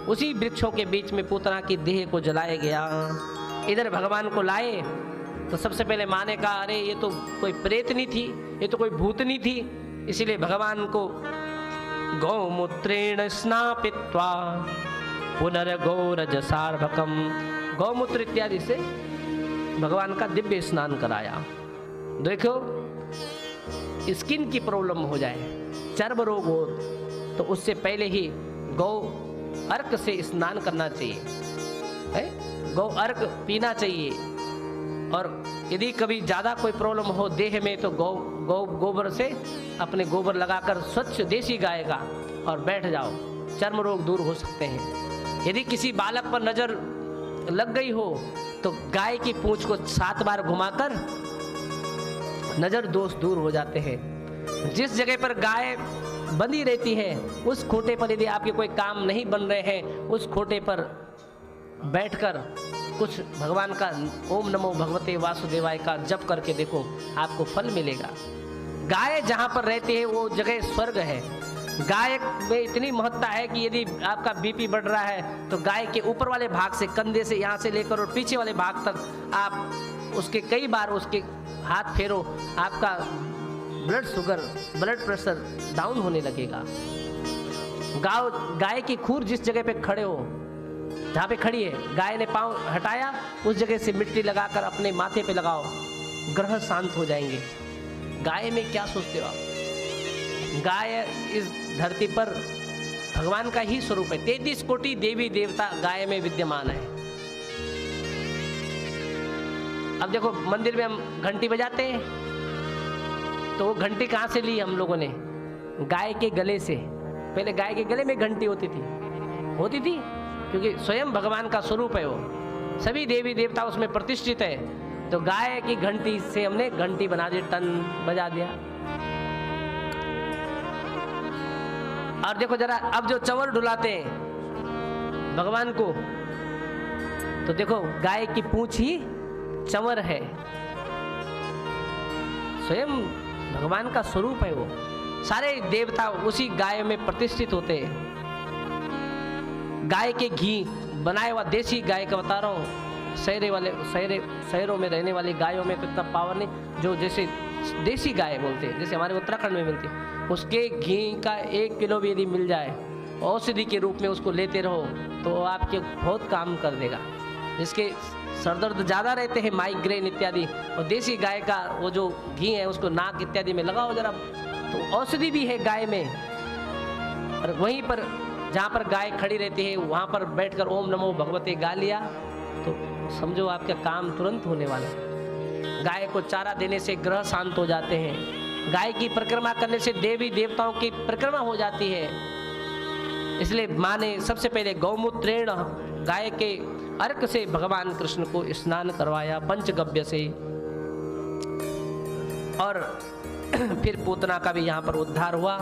उसी वृक्षों के बीच में पूतना की देह को जलाया गया। इधर भगवान को लाए तो सबसे पहले माँ ने कहा अरे ये तो कोई प्रेतनी थी, ये तो कोई भूतनी थी, इसीलिए भगवान को गौमूत्रेण स्नापित्वा पुनर्गौरज सार्वकम, गौमूत्र इत्यादि से भगवान का दिव्य स्नान कराया। देखो स्किन की प्रॉब्लम हो जाए, चर्म रोग हो, तो उससे पहले ही गौ अर्क से स्नान करना चाहिए, है गौ अर्क पीना चाहिए। और यदि कभी ज़्यादा कोई प्रॉब्लम हो देह में तो गोबर से अपने गोबर लगाकर स्वच्छ देसी गाय का और बैठ जाओ, चर्म रोग दूर हो सकते हैं। यदि किसी बालक पर नज़र लग गई हो तो गाय की पूंछ को 7 बार घुमाकर नज़र दोष दूर हो जाते हैं। जिस जगह पर गाय बंधी रहती है उस खोटे पर यदि आपके कोई काम नहीं बन रहे हैं, उस खोटे पर बैठकर कुछ भगवान का ओम नमो भगवते वासुदेवाय का जप करके देखो, आपको फल मिलेगा। गाय जहाँ पर रहती है वो जगह स्वर्ग है। गाय में इतनी महत्ता है कि यदि आपका बीपी बढ़ रहा है तो गाय के ऊपर वाले भाग से, कंधे से यहाँ से लेकर और पीछे वाले भाग तक आप उसके कई बार उसके हाथ फेरो, आपका blood sugar, blood pressure down होने लगेगा। गाय की खूर जिस जगह पे खड़े हो, जहाँ पे खड़ी है, गाय ने पाँव हटाया उस जगह से मिट्टी लगाकर अपने माथे पे लगाओ, ग्रह शांत हो जाएंगे। गाय में क्या सोचते हो आप? गाय इस धरती पर भगवान का ही स्वरूप है। 33 कोटि देवी देवता गाय में विद्यमान है। अब देखो मंदिर में हम घंटी बजाते हैं तो वो घंटी कहाँ से ली हम लोगों ने? गाय के गले से। पहले गाय के गले में घंटी होती थी क्योंकि स्वयं भगवान का स्वरूप है वो, सभी देवी देवता उसमें प्रतिष्ठित है। तो गाय की घंटी से हमने घंटी बना दी, टन बजा दिया। और देखो जरा अब जो चंवर डुलाते हैं भगवान को, तो देखो गाय की पूंछ ही चंवर है, स्वयं भगवान का स्वरूप है वो। सारे देवता उसी गाय में प्रतिष्ठित होते हैं। गाय के घी बनाए हुआ देसी गाय का बता रहा हूँ, शहरों में रहने वाली गायों में तो इतना पावर नहीं, जो जैसे देसी गाय बोलते हैं, जैसे हमारे उत्तराखंड में मिलती है, उसके घी का 1 किलो भी यदि मिल जाए, औषधि के रूप में उसको लेते रहो तो आपके बहुत काम कर देगा। जिसके सर दर्द ज़्यादा रहते हैं, माइग्रेन इत्यादि, और देसी गाय का वो जो घी है उसको नाक इत्यादि में लगाओ जरा, तो औषधि भी है गाय में। और वहीं पर जहाँ पर गाय खड़ी रहती है वहाँ पर बैठकर ओम नमो भगवते गा लिया तो समझो आपका काम तुरंत होने वाला है। गाय को चारा देने से ग्रह शांत हो जाते हैं। गाय की परिक्रमा करने से देवी देवताओं की परिक्रमा हो जाती है। इसलिए माँ ने सबसे पहले गौमूत्रेण, गाय के अर्क से भगवान कृष्ण को स्नान करवाया पंचगव्य से। और फिर पूतना का भी यहाँ पर उद्धार हुआ।